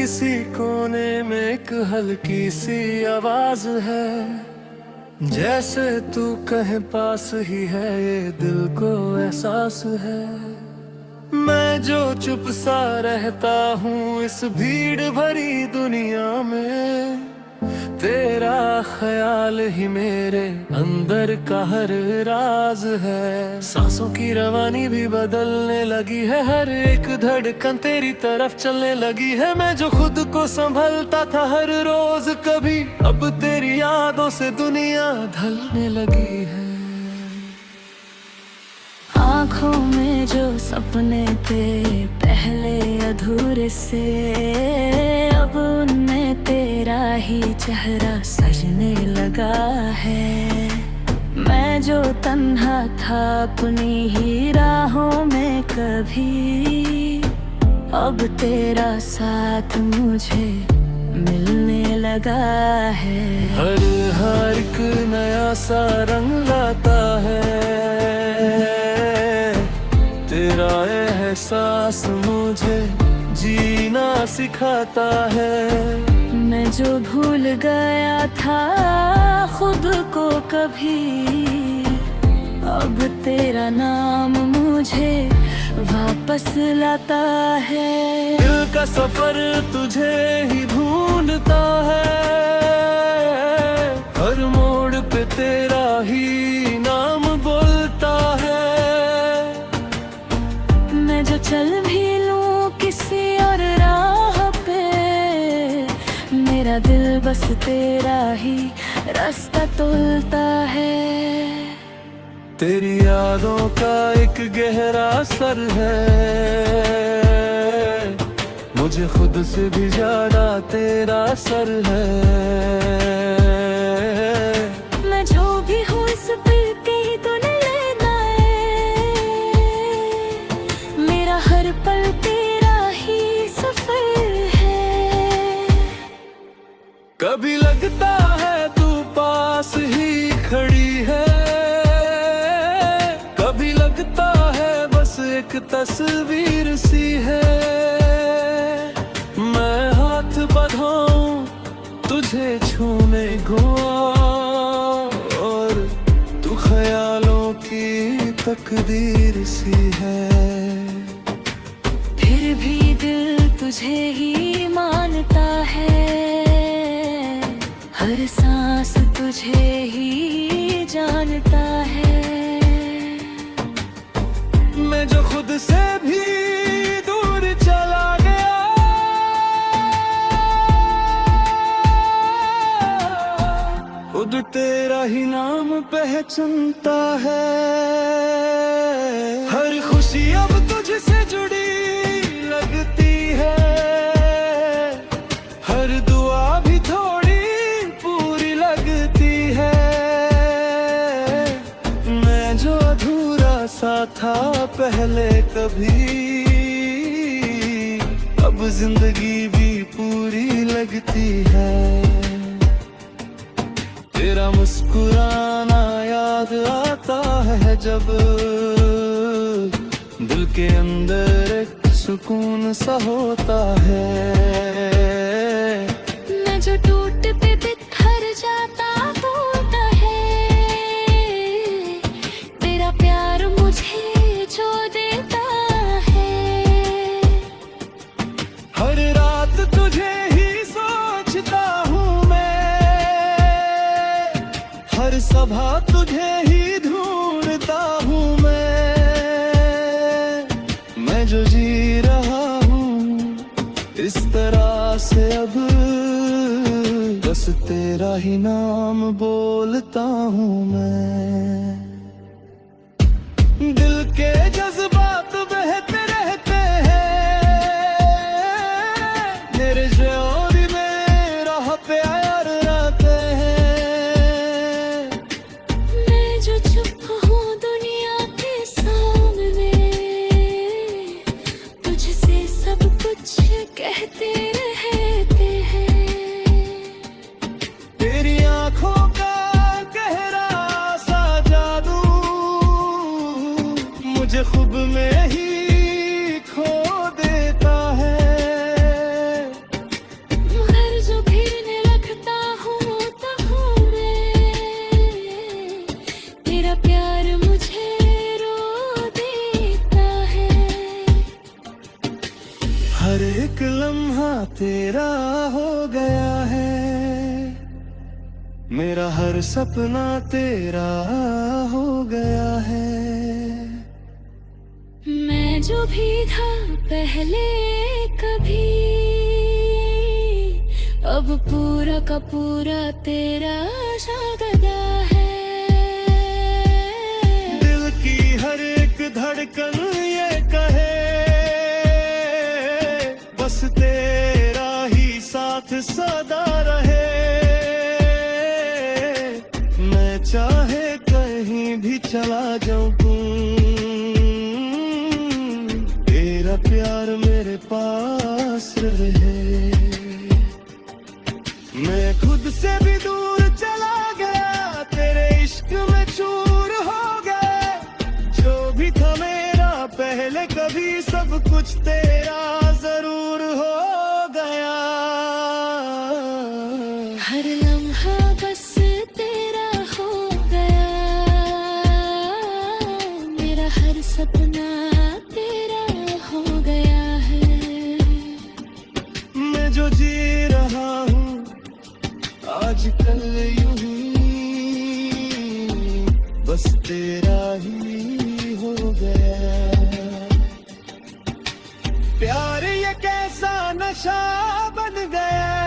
किसी कोने में एक हल्की सी आवाज है, जैसे तू कहे पास ही है, ये दिल को एहसास है। मैं जो चुप सा रहता हूँ इस भीड़ भरी दुनिया में, तेरा ख्याल ही मेरे अंदर का हर राज है। सांसों की रवानी भी बदलने लगी है, हर एक धड़कन तेरी तरफ चलने लगी है। मैं जो खुद को संभलता था हर रोज कभी, अब तेरी यादों से दुनिया ढलने लगी है। आँखों में जो सपने थे पहले अधूरे से, अब उनमें तेरा ही चेहरा सजने लगा है। मैं जो तन्हा था अपनी ही राहों में कभी, अब तेरा साथ मुझे मिलने लगा है। हर एक नया सा रंग लाता है, तेरा एहसास मुझे जीना सिखाता है। मैं जो भूल गया था खुद को कभी, अब तेरा नाम मुझे वापस लाता है। दिल का सफर तुझे ही ढूंढता है, हर मोड़ पे तेरा ही नाम बोलता है। मैं जो चल भी लूं किसी और राह पे, मेरा दिल बस तेरा ही रास्ता तोलता है। तेरी यादों का एक गहरा असर है, मुझे खुद से भी ज्यादा तेरा असर है। मैं जो भी हूँ इस दिल के ही तूने लेना है, मेरा हर पल तेरा ही सफर है। कभी लगता है तू पास ही खड़ी है, कभी लगता है बस एक तस्वीर सी है। मैं हाथ बढ़ाऊं तुझे छूने को, और तू ख्यालों की तकदीर सी है। फिर भी दिल तुझे ही मानता है, हर सांस तुझे ही जानता है। मैं जो खुद से भी दूर चला गया, खुद तेरा ही नाम पहचानता है। हर खुशी अब तुझसे जुड़ी लगती है, हर दुआ भी थोड़ी पूरी लगती है। मैं जो अधूरा सा था पहले कभी, अब जिंदगी भी पूरी लगती है। तेरा मुस्कुराना याद आता है जब, दिल के अंदर एक सुकून सा होता है। मैं जो टूट पे बिखर जाता होता है, तेरा प्यार मुझे जो देता है। हर रात तुझे ही सोचता हूँ मैं, हर सभा तुझे ही ढूंढता हूँ मैं जो जी रहा हूँ इस तरह से अब, बस तेरा ही नाम बोलता हूँ मैं। दिल के जज्बात बहते रहते हैं, मेरे जोरी में राह पे आया रहते हैं। मैं जो चुप हूँ दुनिया के सामने, तुझसे सब कुछ कहते रहते हैं। तेरी आंखों का गहरा सा जादू मुझे खूब मेरा हर सपना तेरा हो गया है। मैं जो भी था पहले कभी, अब पूरा का पूरा तेरा शागदा है। दिल की हर एक धड़कन ये कहे, बस तेरा ही साथ सदा रहे। मैं चाहे कहीं भी चला जाऊं, तेरा प्यार मेरे पास रहे। मैं खुद से भी दूर चला गया, तेरे इश्क में चूर हो गए। जो भी था मेरा पहले कभी, सब कुछ तेरा जरूर हो गया। हर लम्हा बस तेरा हो गया, मेरा हर सपना तेरा हो गया है। मैं जो जी रहा हूँ आजकल यूं ही, बस तेरा ही हो गया। प्यार ये कैसा नशा बन गया,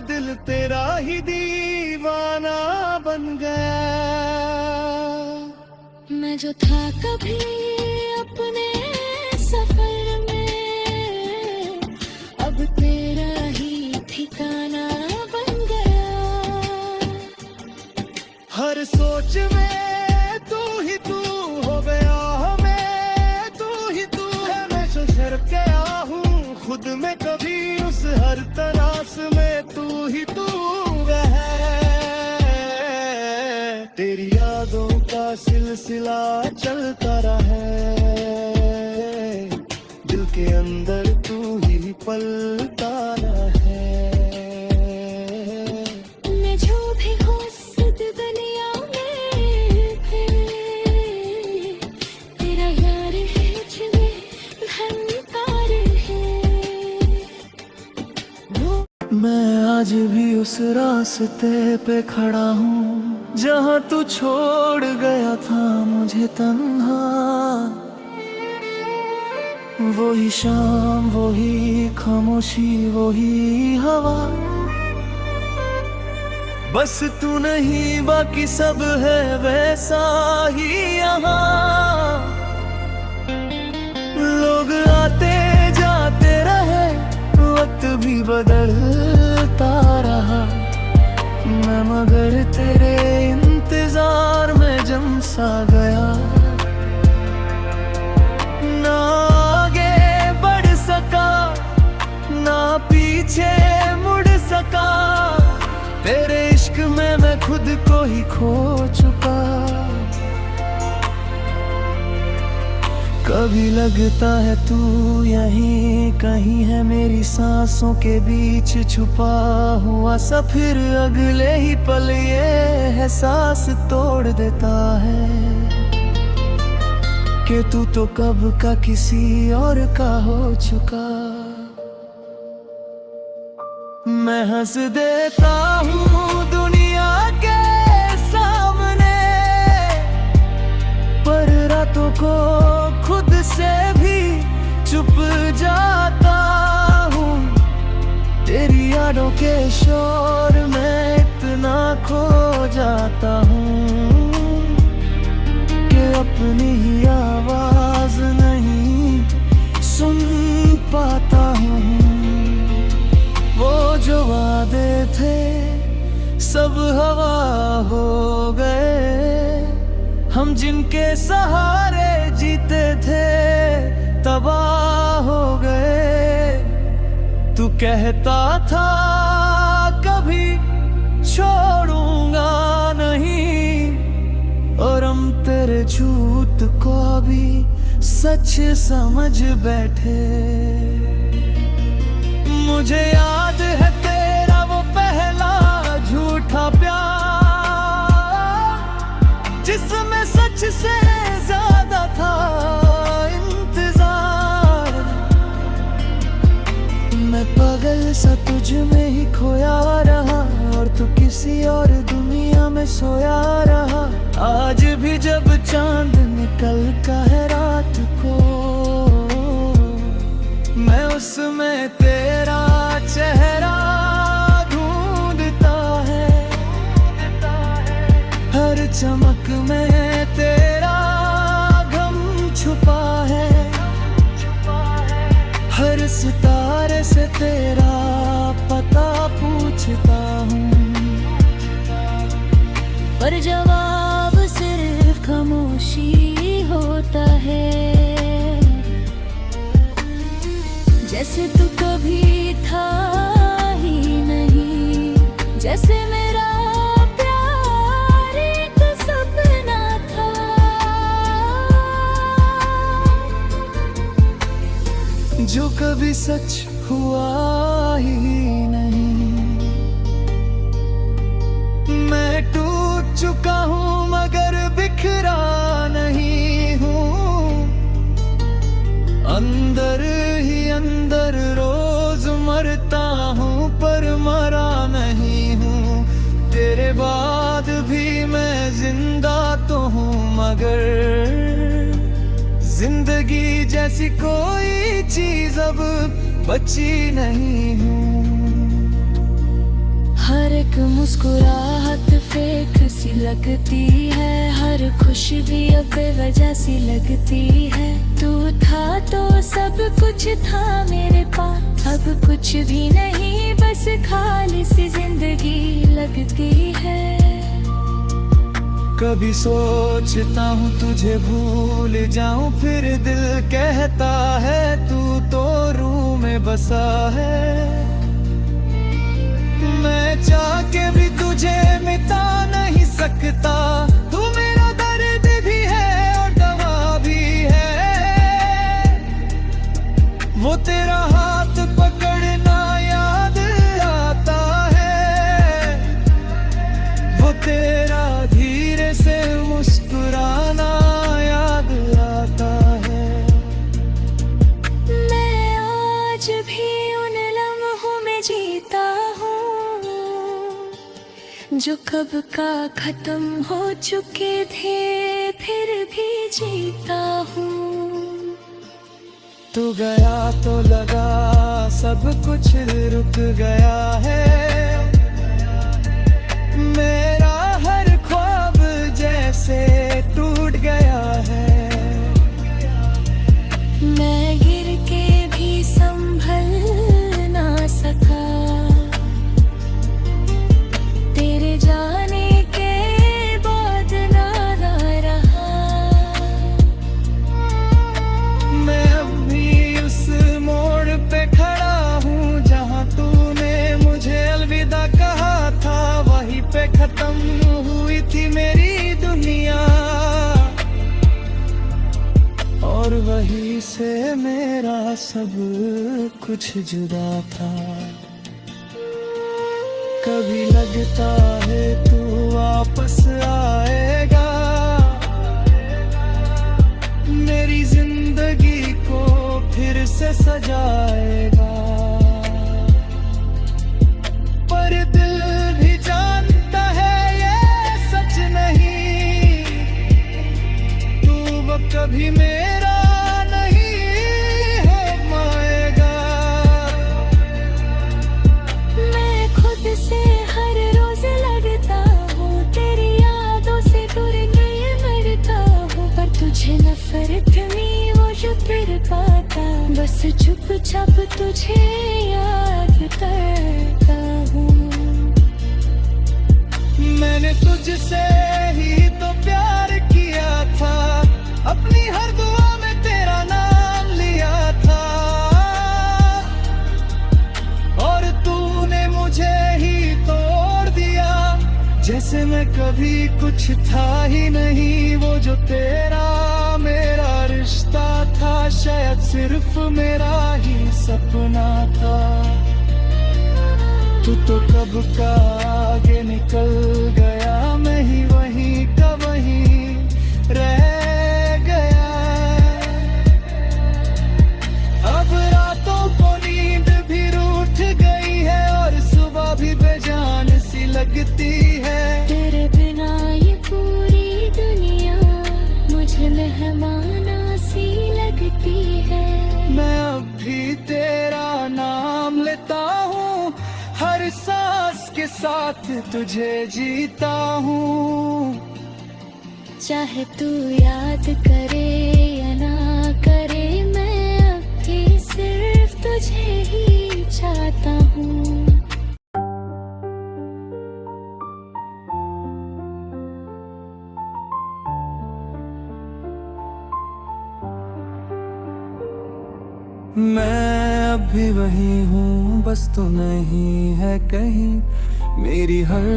दिल तेरा ही दीवाना बन गया। मैं जो था कभी अपने सफर में, अब तेरा ही ठिकाना बन गया। हर सोच में तू ही तू हो गया, हमें तू ही तू है। मैं जो शर गया हूँ खुद में कभी, उस हर तरास में तू ही तू है। तेरी यादों का सिलसिला चलता रहा है, दिल के अंदर तू ही पलता रहे। मैं जो भी हूँ इस दुनिया में, फिर तेरा यार है मुझमें धनकार है। मैं आज भी उस रास्ते पे खड़ा हूँ, जहाँ तू छोड़ गया था मुझे तन्हा। वही शाम, वही खामोशी, वही हवा। बस तू नहीं, बाकी सब है वैसा ही यहाँ। लोग आते जाते रहे, वक्त भी बदलता रहा। मैं मगर तेरे इंतजार में जम सा गया। ना आगे बढ़ सका, ना पीछे मुड़ सका। तेरे इश्क में मैं खुद को ही खो चुका। कभी लगता है तू यहीं कहीं है, मेरी सांसों के बीच छुपा हुआ सा। फिर अगले ही पल ये एहसास तोड़ देता है कि तू तो कब का किसी और का हो चुका। मैं हंस देता हूँ दुनिया के सामने, पर रातों को खुद से भी चुप जाता हूँ। तेरी यादों के शोर में इतना खो जाता हूँ कि अपनी ही आवाज नहीं सुन पाता हूँ। वो जो वादे थे सब हवा हो गए, हम जिनके सहारे जीते थे तबाह हो गए। तू कहता था कभी छोड़ूंगा नहीं, और हम तेरे झूठ को भी सच समझ बैठे। मुझे याद है तेरा वो पहला झूठा प्यार, जिसमें सच से ज्यादा था इंतजार। मैं पागल सा तुझ में ही खोया रहा, किसी और दुनिया में सोया रहा। आज भी जब चांद निकलता है रात को, मैं उसमें तेरा चेहरा ढूंढता है। हर चमक में तेरा गम छुपा है। हर सितारे से तेरा पता पूछता हूँ, पर जवाब सिर्फ खामोशी होता है। जैसे तू कभी था ही नहीं, जैसे मेरा प्यार एक सपना था। जो कभी सच हुआ ही नहीं। मैं टूट चुका हूँ मगर बिखरा नहीं हूँ। अंदर ही अंदर रोज मरता हूँ पर मरा नहीं हूँ। तेरे बाद भी मैं जिंदा तो हूँ मगर जिंदगी जैसी कोई चीज अब बची नहीं हूँ। हर एक मुस्कुराहट फेक सी लगती है। हर खुशी भी अब बेवजह सी लगती है। तू था तो सब कुछ था मेरे पास, अब कुछ भी नहीं, बस खाली सी जिंदगी लगती है। कभी सोचता हूँ तुझे भूल जाऊं, फिर दिल कहता है तू तो रूह में बसा है। मैं चाह के भी तुझे मिटा नहीं सकता। तू मेरा दर्द भी है और दवा भी है। वो तेरा हाथ पकड़ना याद आता है। वो तेरा धीरे से मुस्कुराना याद आता है। मैं आज भी उन लम्हों में जीता हूँ जो कब का खत्म हो चुके थे, फिर भी जीता हूँ। तू गया तो लगा सब कुछ रुक गया है। मेरा हर ख्वाब जैसे टूट गया है। मैं गिर के भी संभल ना सका। तेरे जाने के बाद ना रहा। मैं अब भी उस मोड़ पे खड़ा हूँ जहाँ तूने मुझे अलविदा कहा था। वहीं पे खत्म हुई थी मेरी दुनिया और वहीं से मेरा सब कुछ जुदा था। कभी लगता है तू वापस आएगा, मेरी जिंदगी को फिर से सजाएगा। पर दिल भी जानता है ये सच नहीं। तू वो कभी मेरा नहीं हो पाएगा। मैं खुद से हर रोज लड़ता हूँ, तेरी यादों से दूर गए मरता हूँ। पर तुझे नफरत में वो जो तेरे पाता, बस चुपचाप तुझे याद करता हूँ। मैंने तुझसे ही तो प्यार किया था, अपनी हर दुआ में तेरा नाम लिया था। और तूने मुझे ही तोड़ दिया, जैसे मैं कभी कुछ था ही नहीं। वो जो तेरा मेरा रिश्ता था, शायद सिर्फ मेरा ही सपना था। तू तो कब का आगे निकल गया, मैं ही वहीं का वहीं रह गया। अब रातों को नींद भी रूठ गई है और सुबह भी बेजान सी लगती है। तेरे बिना ये पूरी दुनिया मुझे मेहमाना सी लगती है। मैं अब भी तेरा नाम लेता हूँ, हर सांस के साथ तुझे जीता हूँ। चाहे तू याद करे या ना करे, मैं अब भी सिर्फ तुझे ही चाहता हूँ। मैं अब भी वही हूँ, बस तू नहीं है कहीं। मेरी हर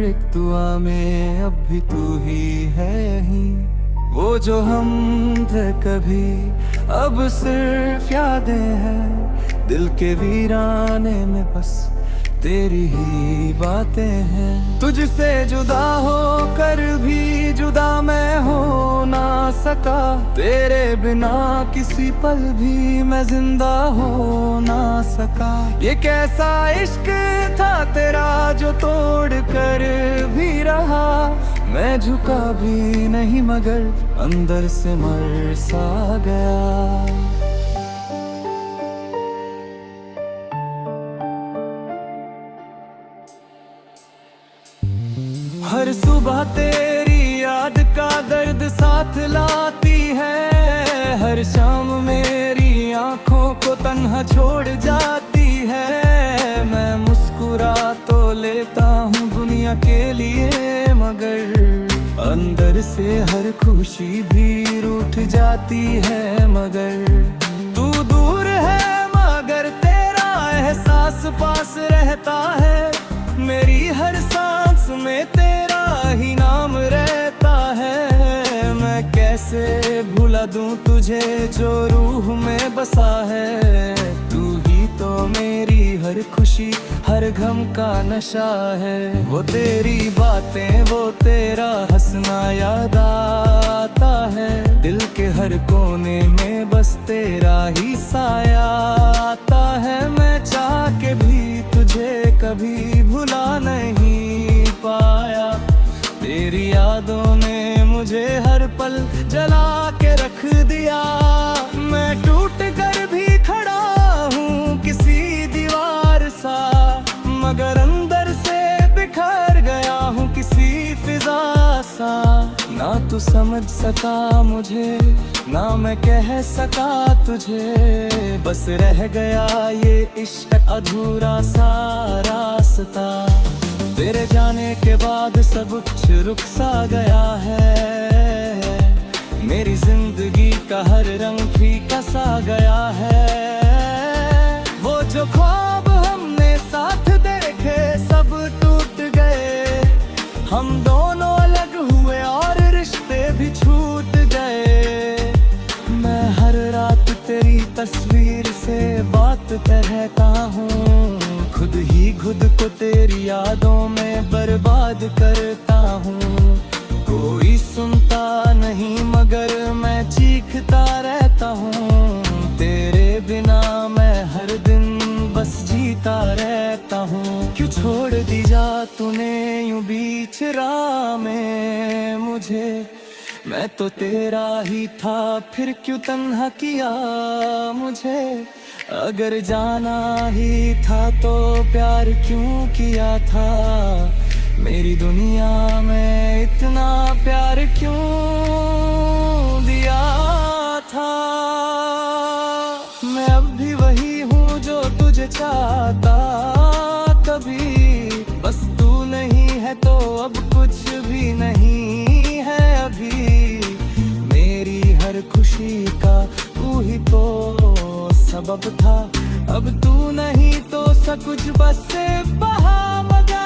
एक दुआ में अब भी तू ही है यहीं। वो जो हम थे कभी अब सिर्फ यादें हैं, दिल के वीराने में बस तेरी ही बातें हैं। तुझसे जुदा हो कर भी जुदा मैं हो ना सका, तेरे बिना किसी पल भी मैं जिंदा हो ना सका। ये कैसा इश्क था तेरा जो तोड़ कर भी रहा, मैं झुका भी नहीं मगर अंदर से मर सा गया। हर सुबह तेरी याद का दर्द साथ लाती है, हर शाम मेरी आंखों को तन्हा छोड़ जाती है। मैं मुस्कुरा तो लेता हूँ दुनिया के लिए, मगर अंदर से हर खुशी भी रूठ जाती है। मगर तू दूर है मगर तेरा एहसास पास रहता है, मेरी हर सांस में तेरा ही नाम रहता है। मैं कैसे भुला दूं तुझे जो रूह में बसा है, तू ही तो मेरी हर खुशी हर गम का नशा है। वो तेरी बातें वो तेरा हंसना याद आता है, दिल के हर कोने में बस तेरा ही साया आता है। मैं चाह के भी तुझे कभी भुला नहीं पाया, तेरी यादों ने मुझे हर पल जला के रख दिया। मैं टूट कर भी खड़ा हूँ किसी दीवार सा, मगर अंदर से बिखर गया हूँ किसी फिजा सा। ना तू समझ सका मुझे ना मैं कह सका तुझे, बस रह गया ये इश्क अधूरा सा रास्ता। तेरे जाने के बाद सब कुछ रुक सा गया है, मेरी जिंदगी का हर रंग फीका सा गया है। वो जो ख्वाब हमने साथ देखे सब टूट गए, हम दोनों अलग हुए और रिश्ते भी छूट गए। मैं हर रात तेरी तस्वीर से बात करता हूँ, खुद ही खुद को तेरी यादों में बर्बाद करता हूँ। कोई सुनता नहीं मगर मैं चीखता रहता हूँ, तेरे बिना मैं हर दिन बस जीता रहता हूँ। क्यों छोड़ दी जा तूने यूं बीच राह में मुझे, मैं तो तेरा ही था फिर क्यों तन्हा किया मुझे। अगर जाना ही था तो प्यार क्यों किया था, मेरी दुनिया में इतना प्यार क्यों दिया था। मैं अब भी वही हूँ जो तुझे चाहता कभी, बस तू नहीं है तो अब कुछ भी नहीं है अभी। मेरी हर खुशी का तू ही तो सबब था, अब तू नहीं तो सब कुछ बस से बहा मगा।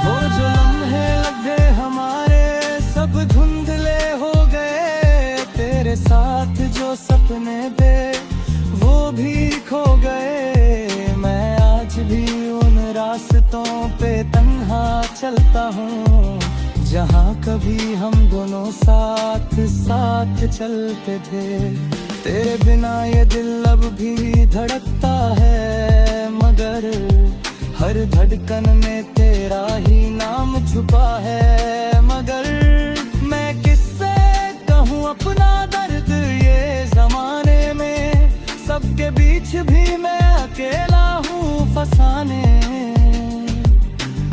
वो जो लम्हे लगे हमारे सब धुंधले हो गए, तेरे साथ जो सपने थे वो भी खो गए। मैं आज भी उन रास्तों पे तन्हा चलता हूँ, जहाँ कभी हम दोनों साथ साथ चलते थे। तेरे बिना ये दिल अब भी धड़कता है, मगर हर हर धड़कन में तेरा ही नाम छुपा है, मगर मैं किससे कहूँ अपना दर्द ये जमाने में। सबके बीच भी मैं अकेला हूँ फसाने।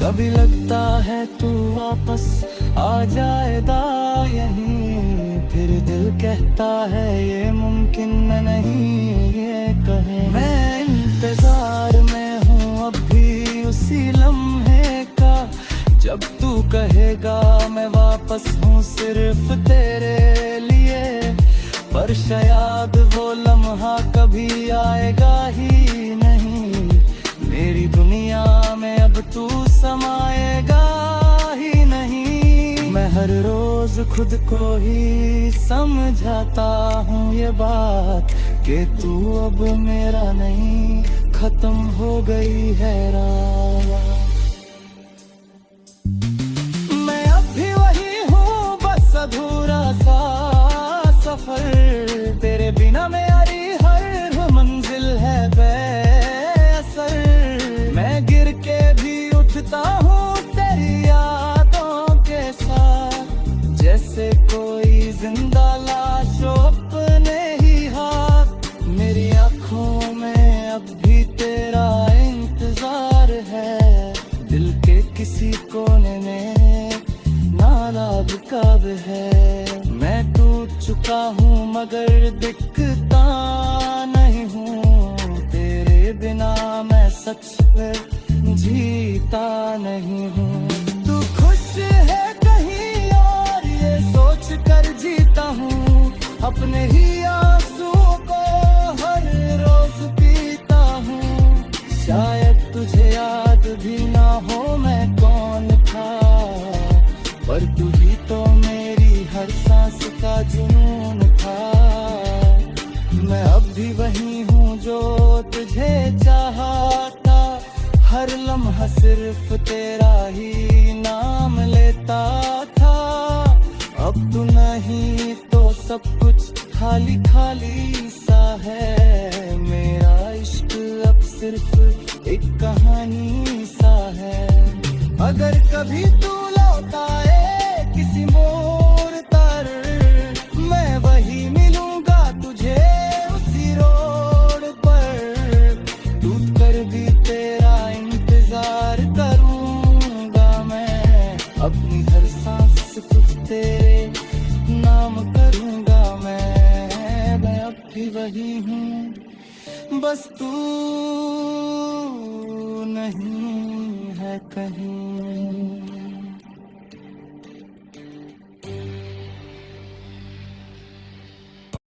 कभी लगता है तू वापस आ जाएगा यहीं, फिर दिल कहता है ये मुमकिन नहीं ये कहे। मैं इंतजार में हूँ अब भी उसी लम्हे का, जब तू कहेगा मैं वापस हूँ सिर्फ तेरे लिए। पर शायद वो लम्हा कभी आएगा ही नहीं, मेरी दुनिया में अब तू समाएगा ही नहीं। मैं हर रोज खुद को ही समझाता हूँ ये बात, कि तू अब मेरा नहीं, खत्म हो गई है रात। मैं अब भी वही हूँ, बस अधूरा सा सफर। तेरे बिना मेरी हर मंजिल है बेअसर। मैं गिर के भी उठता हूँ तेरी यादों के साथ, जैसे कोई जिंदा लाश हो अपने ही हाथ। मेरी आँखों में अब भी तेरा इंतजार है, दिल के किसी कोने में नालाब कब है। मैं टूट चुका हूँ मगर दिखता नहीं हूँ, तेरे बिना मैं सच में जीता नहीं हूँ। तू खुश है कहीं और ये सोच कर जीता हूँ, अपने ही आंसुओं को हर रोज पीता हूँ। शायद तुझे याद भी ना हो मैं कौन था, पर तू ही तो मेरी हर सांस का जुनून था। मैं अब भी वही हूँ जो तुझे चाहता, हर लम्हा सिर्फ तेरा ही नाम लेता था। अब तू नहीं तो सब कुछ खाली खाली सा है, मेरा इश्क अब सिर्फ एक कहानी सा है। अगर कभी तू लौट आए किसी मोड़ पर, मैं वही मिलूंगा तुझे उसी रोड पर। टूट कर भी तेरा इंतजार करूंगा मैं, अपनी हर सांस सिर्फ तेरे नाम करूंगा मैं अब भी वही हूँ, बस तू नहीं है कहीं।